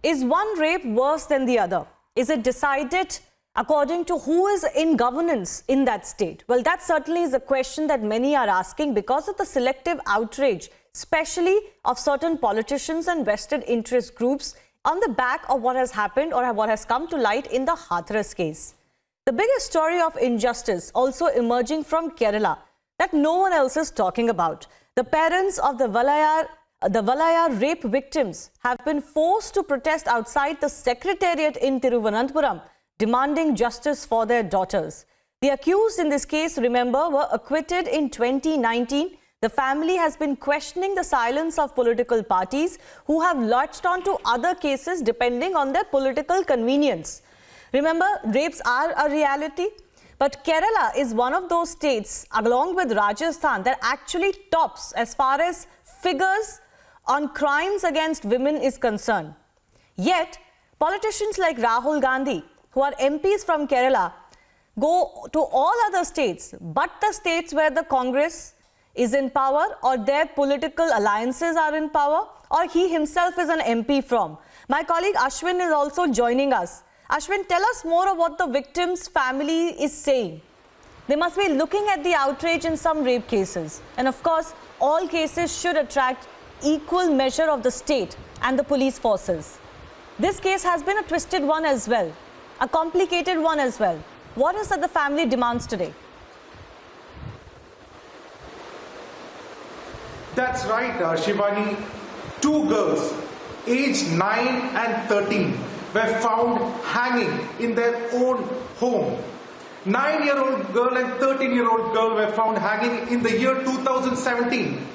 Is one rape worse than the other? Is it decided according to who is in governance in that state? Well, that certainly is a question that many are asking because of the selective outrage, especially of certain politicians and vested interest groups on the back of what has happened or what has come to light in the Hathras case. The biggest story of injustice also emerging from Kerala that no one else is talking about. The parents of the Vallayar rape victims have been forced to protest outside the secretariat in Thiruvananthapuram, demanding justice for their daughters. The accused in this case, remember, were acquitted in 2019. The family has been questioning the silence of political parties who have latched on to other cases depending on their political convenience. Remember, rapes are a reality, but Kerala is one of those states, along with Rajasthan, that actually tops as far as figures on crimes against women is concerned. Yet, politicians like Rahul Gandhi, who are MPs from Kerala, go to all other states, but the states where the Congress is in power or their political alliances are in power, or he himself is an MP from. My colleague Ashwin is also joining us. Ashwin, tell us more of what the victim's family is saying. They must be looking at the outrage in some rape cases. And of course, all cases should attract equal measure of the state and the police forces. This case has been a twisted one as well, a complicated one as well. What is that the family demands today? That's right, Shivani. Two girls, aged 9 and 13, were found hanging in their own home. 9-year-old girl and 13-year-old girl were found hanging in the year 2017.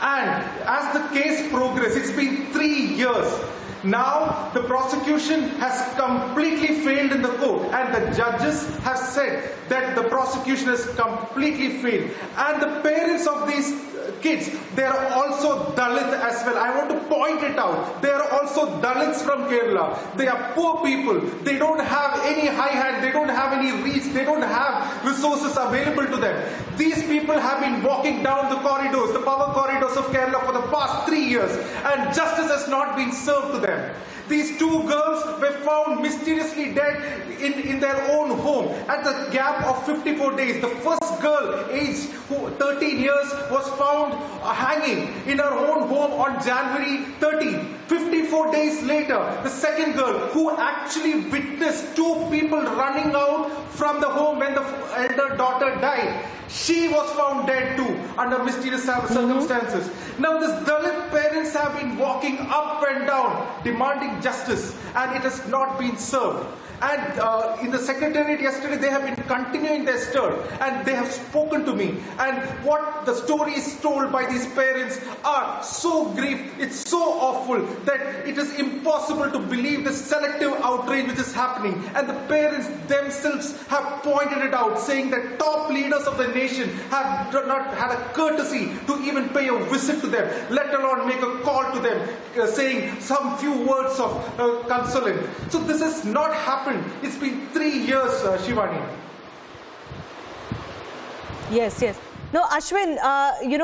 And as the case progressed, it's been 3 years. Now the prosecution has completely failed in the court, and the judges have said that the prosecution has completely failed. And the parents of these kids, they are also Dalit as well. I want to point it out. They are also Dalits from Kerala. They are poor people. They don't have any high hand. They don't have any reach. They don't have resources available to them. These people have been walking down the corridors, the power corridors of Kerala for the past 3 years, and justice has not been served to them. These two girls were found mysteriously dead in their own home at the gap of 54 days. The first girl, aged 13 years, was found hanging in her own home on January 13. 54 days later, the second girl, who actually witnessed two people running out from the home when the elder daughter died, she was found dead too under mysterious circumstances. Now these Dalit parents have been walking up and down demanding justice, and it has not been served. And in the secretariat yesterday, they have been continuing their stir, and they have spoken to me. And what the stories told by these parents are so grief, it's so awful that it is impossible to believe the selective outrage which is happening. And the parents themselves have pointed it out, saying that top leaders of the nation have not had a courtesy to even pay a visit to them, let alone make a call to them, saying some few words of consoling. So this has not happened. It's been 3 years, Shivani. Yes. No, Ashwin,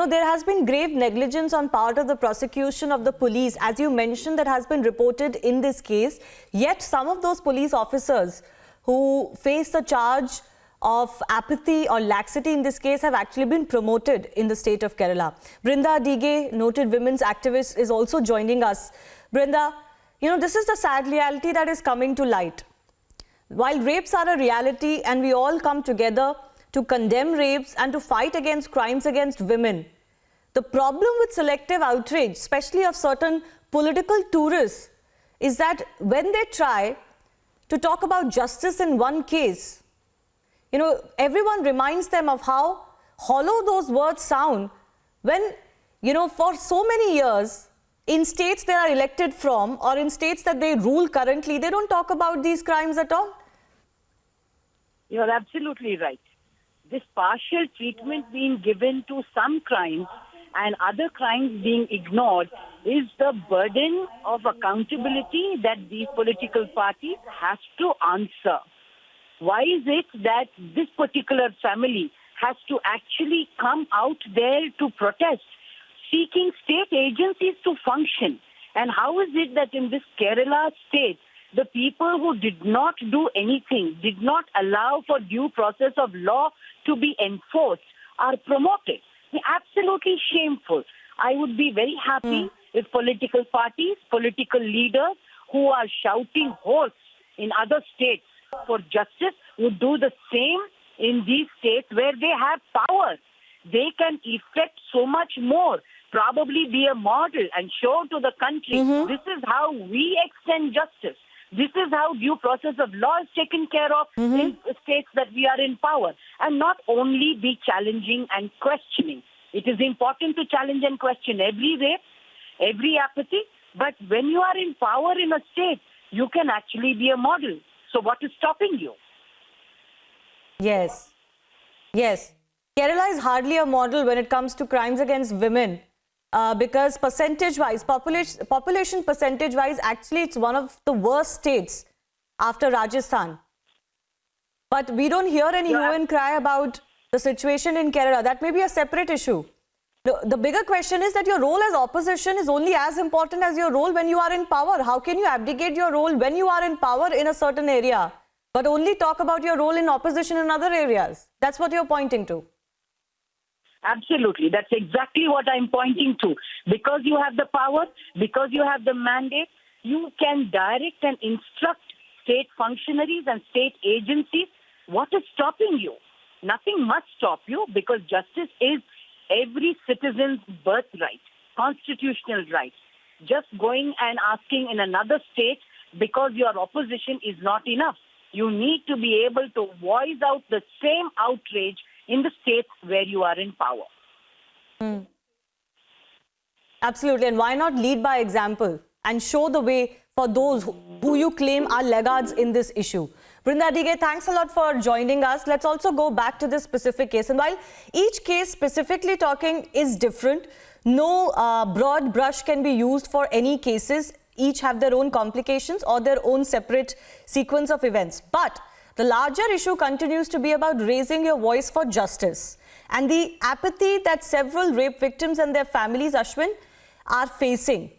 there has been grave negligence on part of the prosecution of the police, as you mentioned, that has been reported in this case. Yet some of those police officers who face the charge of apathy or laxity in this case have actually been promoted in the state of Kerala. Brinda Dige, noted women's activist, is also joining us. Brinda, this is the sad reality that is coming to light. While rapes are a reality and we all come together to condemn rapes and to fight against crimes against women, the problem with selective outrage, especially of certain political tourists, is that when they try to talk about justice in one case, everyone reminds them of how hollow those words sound when, for so many years, in states they are elected from or in states that they rule currently, they don't talk about these crimes at all. You're absolutely right. This partial treatment being given to some crimes and other crimes being ignored is the burden of accountability that these political parties have to answer. Why is it that this particular family has to actually come out there to protest, seeking state agencies to function? And how is it that in this Kerala state, the people who did not do anything, did not allow for due process of law to be enforced, are promoted? Absolutely shameful. I would be very happy if political parties, political leaders who are shouting hoarse in other states for justice would do the same in these states where they have power. They can effect so much more, probably be a model and show to the country, this is how we extend justice. This is how due process of law is taken care of in states that we are in power. And not only be challenging and questioning. It is important to challenge and question every rape, every apathy. But when you are in power in a state, you can actually be a model. So what is stopping you? Yes. Yes. Kerala is hardly a model when it comes to crimes against women. Because percentage-wise, population percentage-wise, actually it's one of the worst states after Rajasthan. But we don't hear any hue and cry about the situation in Kerala. That may be a separate issue. The bigger question is that your role as opposition is only as important as your role when you are in power. How can you abdicate your role when you are in power in a certain area, but only talk about your role in opposition in other areas? That's what you're pointing to. Absolutely. That's exactly what I'm pointing to. Because you have the power, because you have the mandate, you can direct and instruct state functionaries and state agencies. What is stopping you? Nothing must stop you, because justice is every citizen's birthright, constitutional right. Just going and asking in another state because your opposition is not enough. You need to be able to voice out the same outrage in the states where you are in power. Absolutely. And why not lead by example and show the way for those who you claim are laggards in this issue? Brinda Dige, thanks a lot for joining us. Let's also go back to this specific case. And while each case specifically talking is different, no broad brush can be used for any cases. Each have their own complications or their own separate sequence of events. But the larger issue continues to be about raising your voice for justice and the apathy that several rape victims and their families, Ashwin, are facing.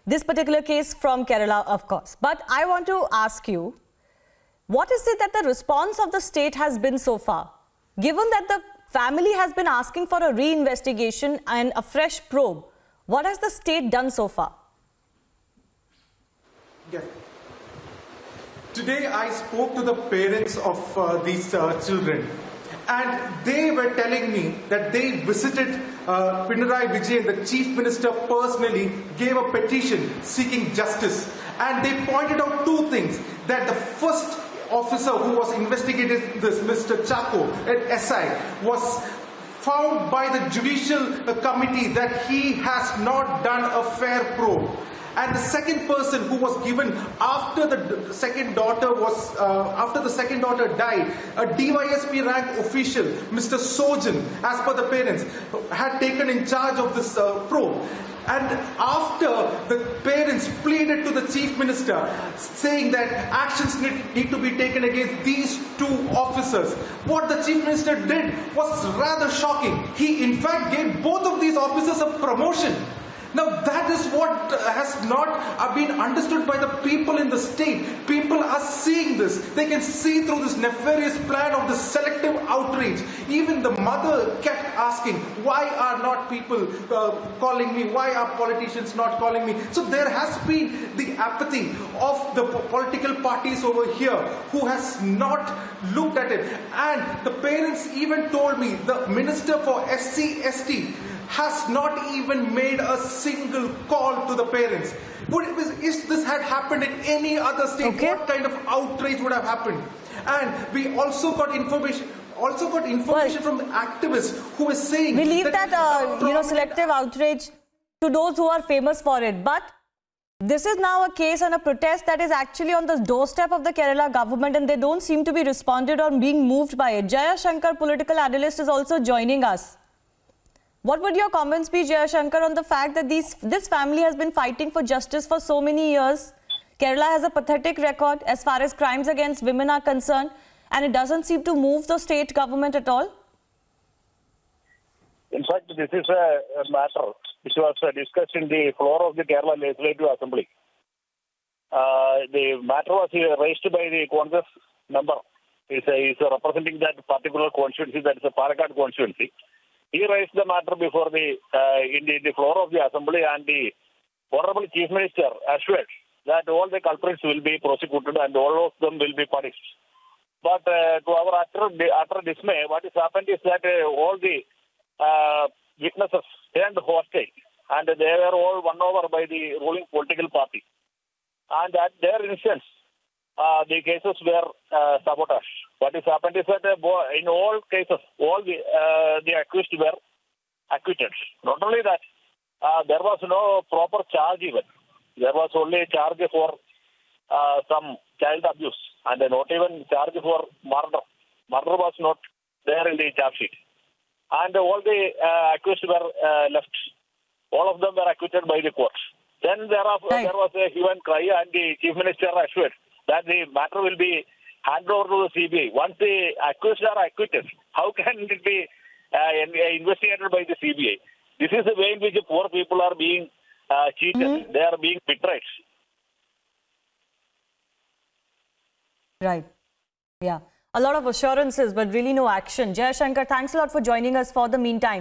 This particular case from Kerala, of course. But I want to ask you, what is it that the response of the state has been so far? Given that the family has been asking for a reinvestigation and a fresh probe, what has the state done so far? Yes. Today I spoke to the parents of these children, and they were telling me that they visited Pinarayi Vijayan, the Chief Minister, personally, gave a petition seeking justice. And they pointed out two things: that the first officer who was investigating this, Mr. Chako at SI, was found by the judicial committee that he has not done a fair probe. And the second person who was given after the second daughter died, a DYSP rank official, Mr. Sojan, as per the parents, had taken in charge of this probe. And after the parents pleaded to the Chief Minister, saying that actions need to be taken against these two officers, what the Chief Minister did was rather shocking. He in fact gave both of these officers a promotion. Now that is what has not been understood by the people in the state. People are seeing this. They can see through this nefarious plan of the selective outrage. Even the mother kept asking, why are not people calling me? Why are politicians not calling me? So there has been the apathy of the political parties over here who has not looked at it. And the parents even told me the Minister for SC/ST has not even made a single call to the parents. If this had happened in any other state, what kind of outrage would have happened? And we also got information from the activists who is saying we leave that selective outrage to those who are famous for it. But this is now a case and a protest that is actually on the doorstep of the Kerala government, and they don't seem to be responded or being moved by it. Jaya Shankar, political analyst, is also joining us. What would your comments be, Jaya Shankar, on the fact that this family has been fighting for justice for so many years? Kerala has a pathetic record as far as crimes against women are concerned, and it doesn't seem to move the state government at all? In fact, this is a matter which was discussed in the floor of the Kerala Legislative Assembly. The matter was raised by the Congress member. He's representing that particular constituency, that is a Palakkad constituency. He raised the matter before the in the floor of the Assembly, and the Honorable Chief Minister assured that all the culprits will be prosecuted and all of them will be punished. But to our utter dismay, what has happened is that all the witnesses turned hostage, and they were all won over by the ruling political party. And at their instance, the cases were sabotaged. What has happened is that in all cases, all the accused were acquitted. Not only that, there was no proper charge even. There was only a charge for some child abuse, and not even charge for murder. Murder was not there in the charge sheet. And all the accused were left. All of them were acquitted by the court. Then there was a hue and cry, and the Chief Minister assured that the matter will be handed over to the CBI. Once the accused are acquitted, how can it be investigated by the CBI? This is the way in which poor people are being cheated. They are being betrayed. Right. Yeah. A lot of assurances, but really no action. Jai Shankar, thanks a lot for joining us for the meantime.